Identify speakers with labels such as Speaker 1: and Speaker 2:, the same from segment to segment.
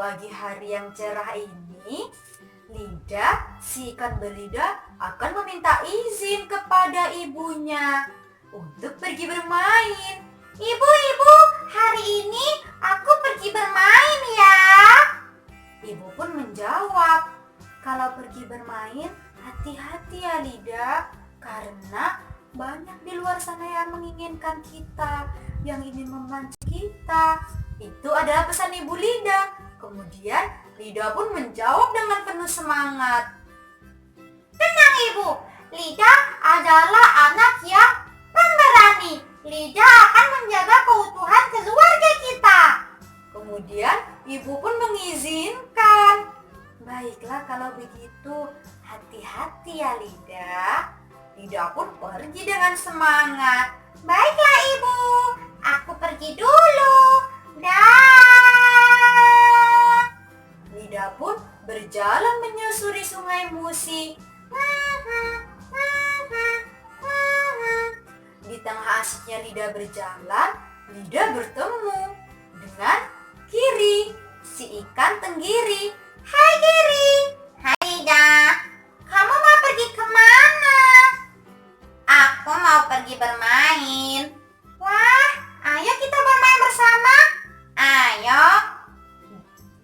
Speaker 1: pagi hari yang cerah ini, Lida, si ikan belida, akan meminta izin kepada ibunya untuk pergi bermain. Ibu, hari ini aku pergi bermain ya. Ibu pun menjawab, kalau pergi bermain, hati-hati ya Lida, karena banyak di luar sana yang menginginkan kita, yang ingin memancing kita. Itu adalah pesan Ibu Lida. Kemudian Lida pun menjawab dengan penuh semangat. Tenang Ibu, Lida adalah anak yang pemberani. Lida akan menjaga keutuhan keluarga kita. Kemudian Ibu pun mengizinkan. Baiklah kalau begitu, hati-hati ya Lida. Lida pun pergi dengan semangat. Baiklah Ibu, aku pergi dulu. Dah. Lida pun berjalan menyusuri sungai Musi. Di tengah asiknya Lida berjalan, Lida bertemu dengan Giri, si ikan tenggiri. Hai Giri. Hai Lida. Kamu mau pergi kemana? Aku mau pergi bermain. Wah, ayo kita bermain bersama. Ayo.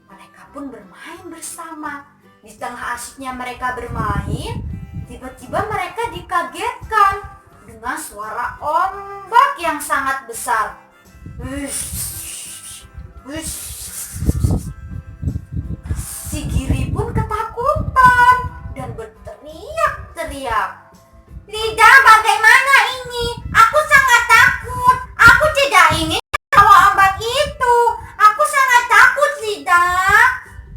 Speaker 1: Mereka pun bermain bersama. Di tengah asiknya mereka bermain, tiba-tiba mereka dikagetkan dengan suara ombak yang sangat besar. Si Giri pun ketakutan dan berteriak-teriak. Lida, bagaimana ini? Aku sangat takut. Aku tidak ingin bawa ombak itu. Aku sangat takut, Lida.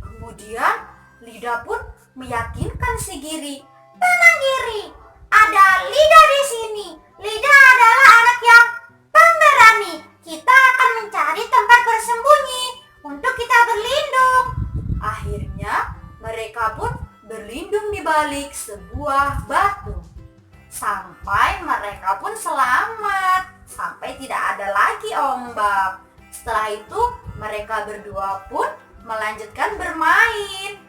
Speaker 1: Kemudian Lida pun meyakinkan si Giri. Tenang Giri, ada Lida di sini. Lida adalah anak yang pemberani. Kita akan mencari tempat bersembunyi untuk kita berlindung. Akhirnya mereka pun berlindung di balik sebuah batu. Sampai mereka pun selamat. Sampai tidak ada lagi ombak. Setelah itu mereka berdua pun melanjutkan bermain.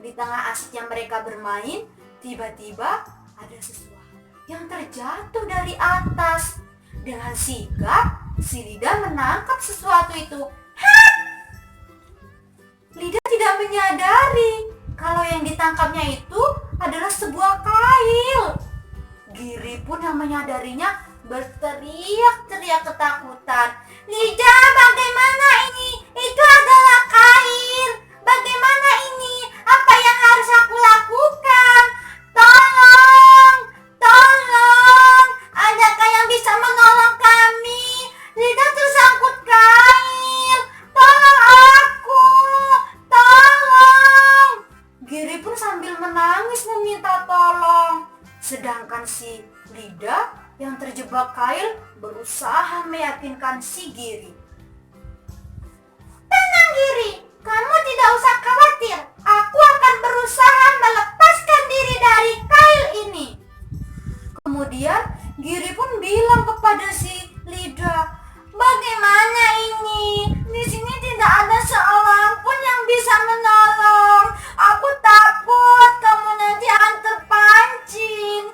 Speaker 1: Di tengah asiknya mereka bermain, tiba-tiba ada sesuatu yang terjatuh dari atas. Dengan sigap, si Lida menangkap sesuatu itu. Lida tidak menyadari kalau yang ditangkapnya itu adalah sebuah kail. Giri pun yang menyadarinya berteriak-teriak ketakutan. Lida, bagaimana ini? Itu adalah kail. Bagaimana ini? Apa yang harus aku lakukan? Tolong! Tolong! Adakah yang bisa menolong kami? Lida tersangkut kail. Tolong aku! Tolong! Giri pun sambil menangis meminta tolong. Sedangkan si Lida yang terjebak kail berusaha meyakinkan si Giri. Tenang Giri, kamu tidak usah khawatir. Aku akan berusaha melepaskan diri dari kail ini. Kemudian Giri pun bilang kepada si Lida, bagaimana ini? Di sini tidak ada seorang pun yang bisa menolong. Aku takut kamu nanti akan terpancing.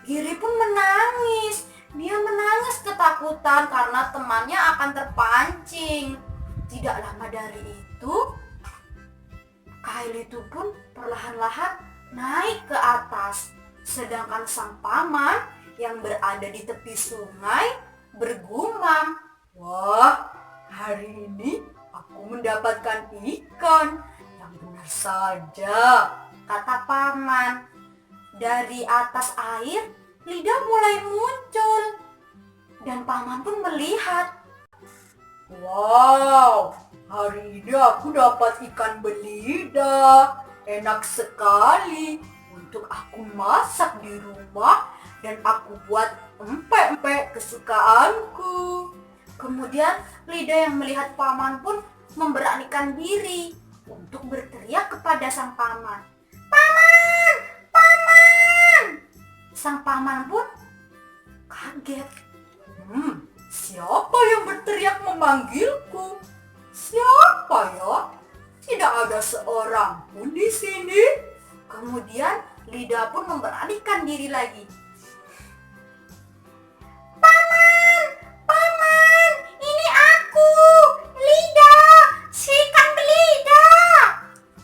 Speaker 1: Giri pun menangis. Dia menangis ketakutan karena temannya akan terpancing. Tidak lama dari itu, kail itu pun perlahan-lahan naik ke atas. Sedangkan sang paman yang berada di tepi sungai bergumam, wah, hari ini aku mendapatkan ikan. Yang benar saja, kata paman. Dari atas air, Lida mulai muncul. Dan paman pun melihat. Wow, hari ini aku dapat ikan belida. Enak sekali untuk aku masak di rumah dan aku buat empek-empek kesukaanku. Kemudian Lida yang melihat paman pun memberanikan diri untuk berteriak kepada sang paman. Paman! Paman! Sang paman pun kaget. Siapa yang berteriak berteriak memanggilku. Siapa ya? Tidak ada seorang pun di sini. Kemudian Lida pun memberanikan diri lagi. Paman, paman, ini aku, Lida, si ikan belida,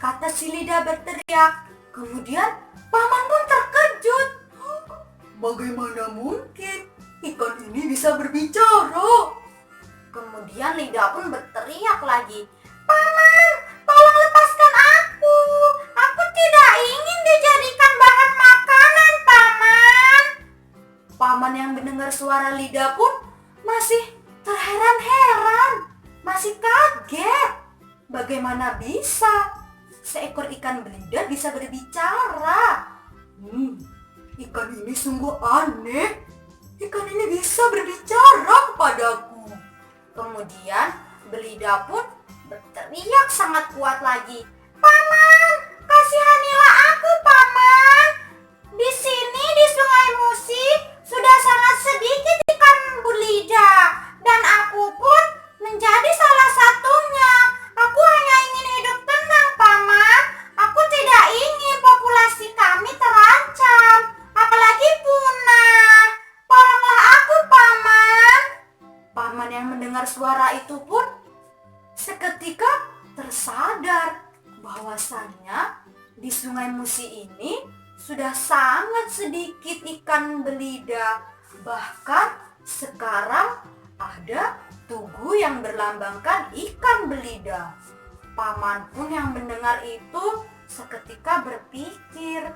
Speaker 1: kata si Lida berteriak. Kemudian paman pun terkejut. Bagaimana mungkin ikan ini bisa berbicara? Kemudian Lida pun berteriak lagi. Paman, tolong lepaskan aku. Aku tidak ingin dijadikan bahan makanan, paman. Paman yang mendengar suara Lida pun masih terheran-heran, masih kaget. Bagaimana bisa seekor ikan belida bisa berbicara? Ikan ini sungguh aneh. Ikan ini bisa berbicara kepadaku. Kemudian belida pun berteriak sangat kuat lagi. Paman, kasihanilah aku, paman. Di sini di Sungai Musi sudah sangat sedikit ikan belida dan aku pun menjadi salah satunya. Aku hanya ingin hidup tenang, paman. Aku tidak ingin populasi kami terancam, apalagi punah. Tolonglah aku, paman. Paman yang mendengar suara itu pun seketika tersadar bahwasannya di Sungai Musi ini sudah sangat sedikit ikan belida. Bahkan sekarang ada tugu yang berlambangkan ikan belida. Paman pun yang mendengar itu seketika berpikir,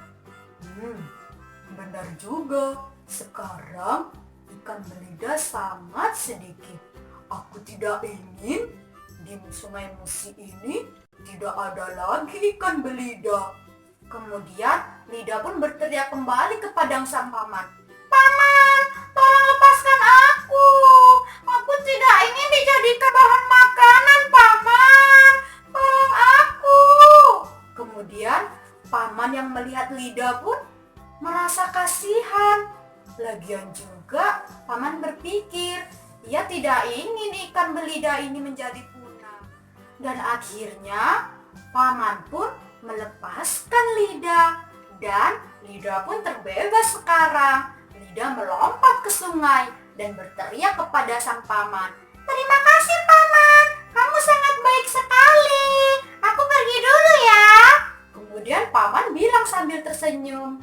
Speaker 1: benar juga, sekarang ikan belida sangat sedikit. Aku tidak ingin di Sungai Musi ini tidak ada lagi ikan belida. Kemudian Lida pun berteriak kembali ke padang sang paman. Paman, tolong lepaskan aku. Aku tidak ingin dijadikan bahan makanan, paman. Tolong aku. Kemudian paman yang melihat Lida pun merasa kasihan. Lagian juga paman berpikir, ia tidak ingin ikan belida ini menjadi punah. Dan akhirnya paman pun melepaskan Lida. Dan Lida pun terbebas sekarang. Lida melompat ke sungai dan berteriak kepada sang paman. Terima kasih, paman. Kamu sangat baik sekali. Aku pergi dulu ya. Kemudian paman bilang sambil tersenyum.